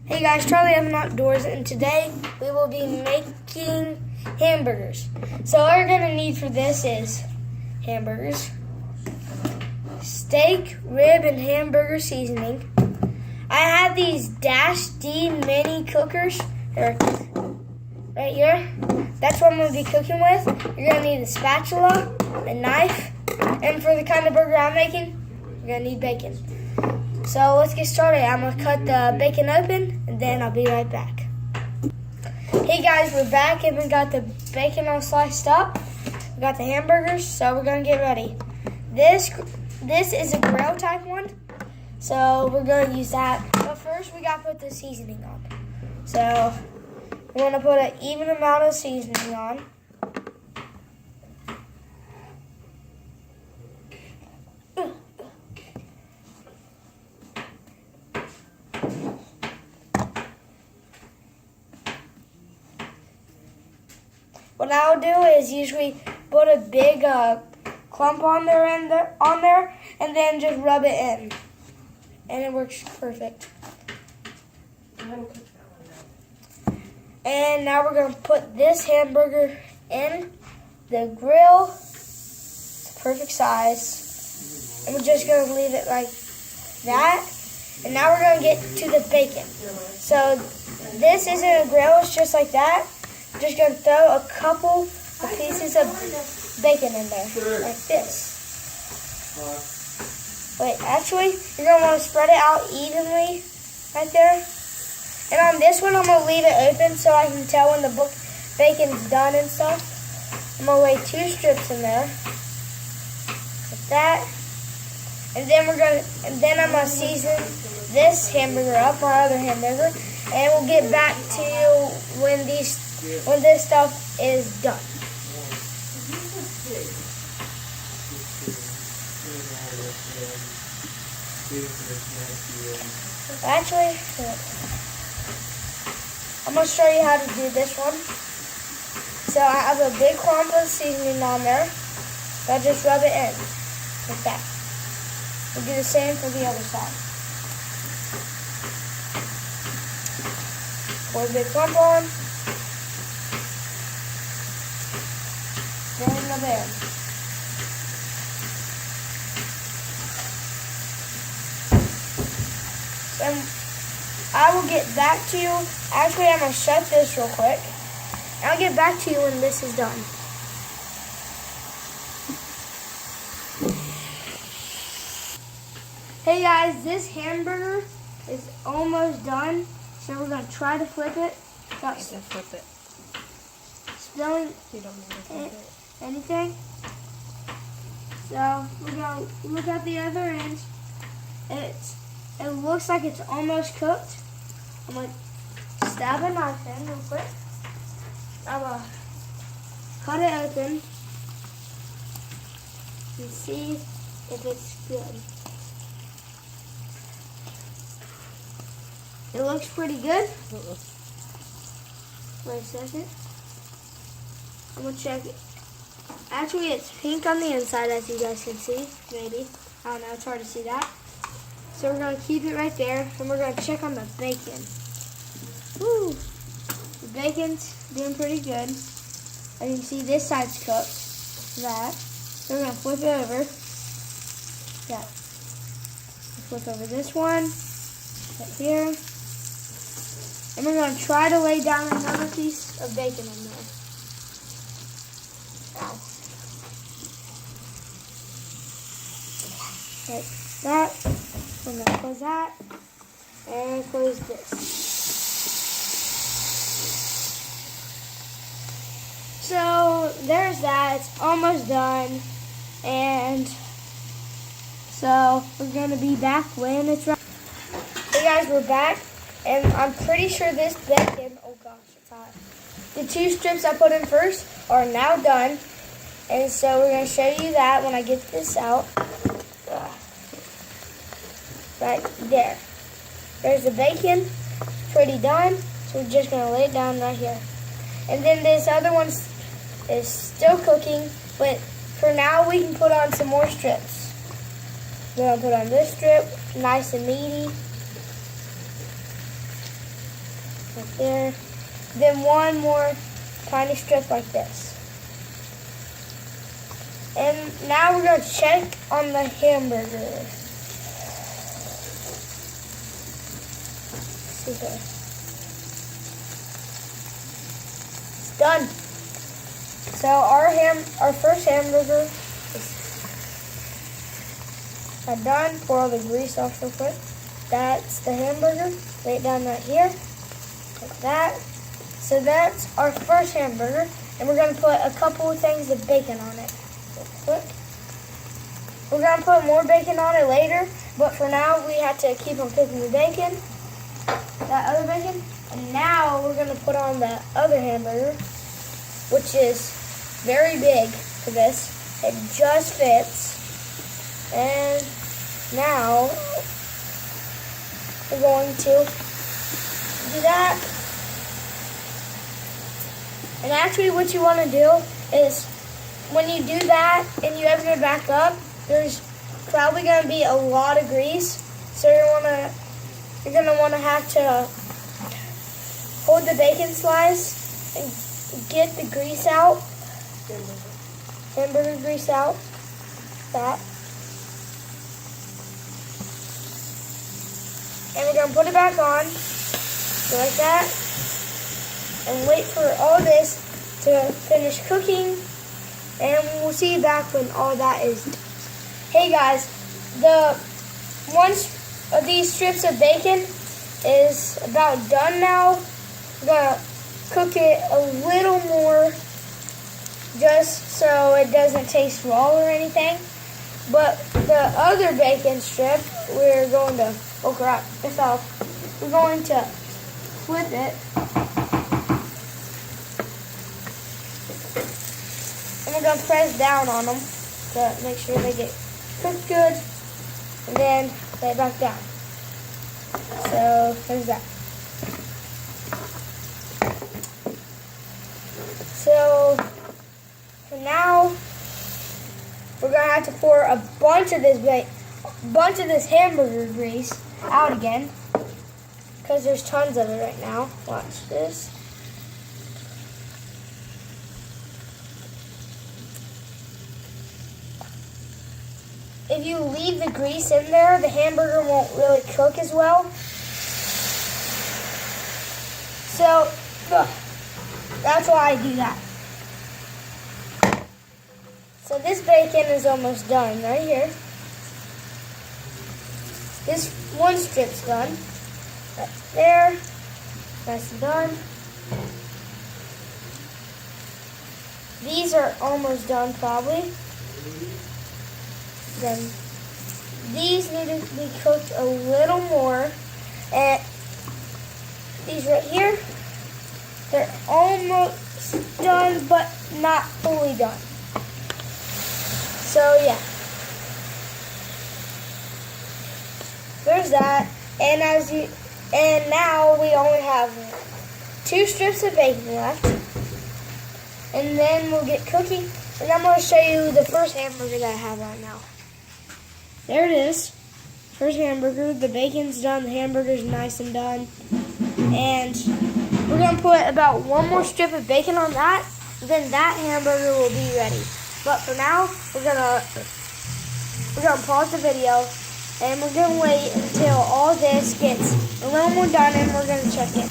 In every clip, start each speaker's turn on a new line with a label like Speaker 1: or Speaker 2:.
Speaker 1: Hey guys, Charlie I'm Outdoors, and today we will be making hamburgers. So all you're gonna need for this is hamburgers, steak, rib, and hamburger seasoning. I have these Dash D mini cookers right here. That's what I'm gonna be cooking with. You're gonna need a spatula, a knife, and for the kind of burger I'm making, you're gonna need bacon. So let's get started. I'm going to cut the bacon open, and then I'll be right back. Hey guys, we're back, and we got the bacon all sliced up. We got the hamburgers, so we're going to get ready. This is a grill type one, so we're going to use that. But first, we got to put the seasoning on. So we want to put an even amount of seasoning on. What I'll do is usually put a big clump on there, and then just rub it in, and it works perfect. And now we're going to put this hamburger in the grill. It's perfect size, and we're just going to leave it like that. And now we're going to get to the bacon. So this isn't a grill; it's just like that. Just going to throw a couple of pieces of bacon in there, like this. Wait, actually, you're going to want to spread it out evenly right there. And on this one, I'm going to leave it open so I can tell when the bacon's done and stuff. I'm going to lay 2 strips in there, like that. And then I'm going to season this hamburger up, my other hamburger, and we'll get back to you when this stuff is done. Actually, I'm going to show you how to do this one. So I have a big clump of seasoning on there. So I just rub it in, like that. We'll do the same for the other side. Pour a big clump on. Then the bed. And I will get back to you. Actually, I'm going to shut this real quick. And I'll get back to you when this is done. Hey guys, this hamburger is almost done. So we're going to try to flip it.
Speaker 2: Flip it.
Speaker 1: Spilling
Speaker 2: You don't need to
Speaker 1: anything. So we're going to look at the other end. It looks like it's almost cooked. I'm going to stab a knife in real quick. I'm going to cut it open and see if it's good. It looks pretty good. Wait a second. I'm going to check it. Actually, it's pink on the inside, as you guys can see. Maybe. I don't know. It's hard to see that. So we're going to keep it right there, and we're going to check on the bacon. Woo! The bacon's doing pretty good. As you can see, this side's cooked. That. So we're going to flip it over. That. Flip over this one. Right here. And we're going to try to lay down another piece of bacon in there. Ow. Like that. We're going to close that. And close this. So there's that. It's almost done. And so we're going to be back when it's ready. Hey guys, we're back. And I'm pretty sure this bacon, oh gosh, it's hot. The 2 strips I put in first are now done. And so we're going to show you that when I get this out. Right there. There's the bacon. Pretty done. So we're just going to lay it down right here. And then this other one is still cooking. But for now, we can put on some more strips. We're going to put on this strip. Nice and meaty. Right there. Then one more tiny strip like this. And now we're going to check on the hamburger. See here. It's done. So our first hamburger is done. Pour all the grease off real quick. That's the hamburger. Lay it down right here. Like that. So that's our first hamburger. And we're going to put a couple of things of bacon on it. Real quick. We're going to put more bacon on it later. But for now, we have to keep on cooking the bacon. That other bacon. And now we're going to put on the other hamburger, which is very big for this. It just fits. And now we're going to do that. And actually what you want to do is when you do that and you open it back up, there's probably going to be a lot of grease. So you're going to want to have to hold the bacon slice and get the grease out. Hamburger grease out. That. And we're going to put it back on. So like that. And wait for all this to finish cooking. And we'll see you back when all that is done. Hey guys, the one of these strips of bacon is about done now. We're going to cook it a little more just so it doesn't taste raw or anything. But the other bacon strip, we're going to, oh crap, it fell. We're going to flip it. And we're going to press down on them to make sure they get cooked good. And then lay it back down. So, there's that. So, for now, we're going to have to pour a bunch of this hamburger grease out again. Because there's tons of it right now. Watch this. If you leave the grease in there, the hamburger won't really cook as well. So, that's why I do that. So this bacon is almost done right here. This one strip's done. Right there. That's done. These are almost done probably. Then these need to be cooked a little more. And these right here, they're almost done but not fully done. So yeah. There's that. And now we only have 2 strips of bacon left. And then we'll get cooking. And I'm going to show you the first hamburger that I have right now. There it is. First hamburger. The bacon's done. The hamburger's nice and done. And we're going to put about 1 more strip of bacon on that. Then that hamburger will be ready. But for now, we're gonna pause the video. And we're going to wait until all this gets a little more done. And we're going to check it.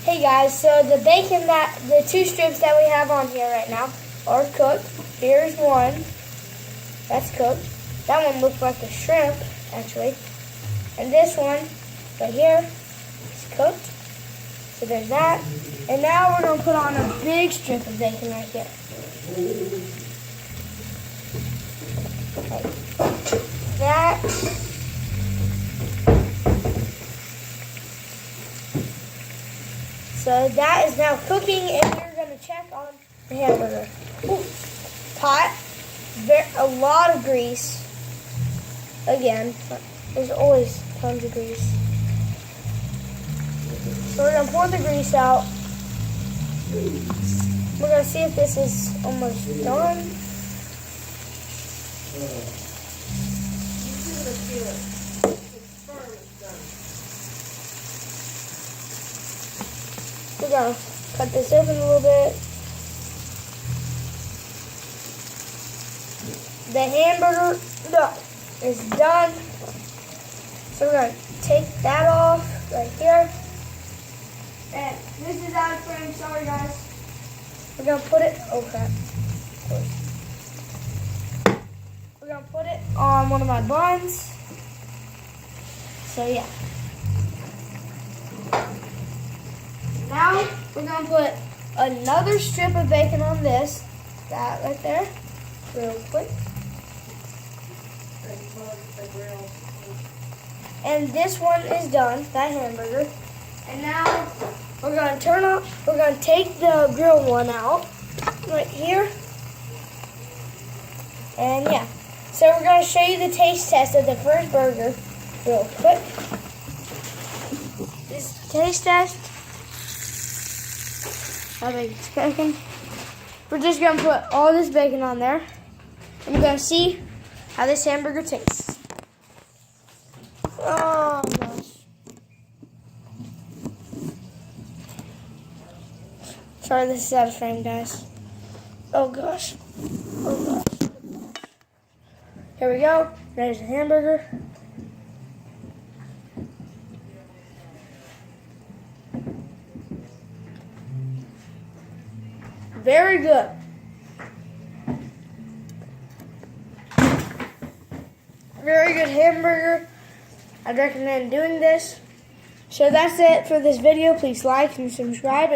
Speaker 1: Hey guys, so the bacon the 2 strips that we have on here right now are cooked. Here's one. That's cooked. That one looks like a shrimp, actually. And this one, right here, is cooked. So there's that. And now we're going to put on a big strip of bacon right here. Like that. So that is now cooking, and we're going to check on the hamburger. Ooh, hot. A lot of grease. Again, there's always tons of grease. So we're going to pour the grease out. We're going to see if this is almost done. we're gonna cut this open a little bit. The hamburger is done. So we're gonna take that off right here. And this is out of frame, sorry guys. We're gonna put it, oh crap. We're gonna put it on one of my buns. So yeah. Now we're gonna put another strip of bacon on this. That right there. Real quick. And this one is done, that hamburger. And now we're gonna take the grill one out right here. And yeah. So we're gonna show you the taste test of the first burger real quick. This taste test. How big it's bacon. We're just gonna put all this bacon on there. And we're gonna see how this hamburger tastes. Oh gosh. Sorry, this is out of frame, guys. Oh gosh. Oh gosh. Here we go. There's the hamburger. Very good. Very good hamburger. I'd recommend doing this. So that's it for this video. Please like and subscribe.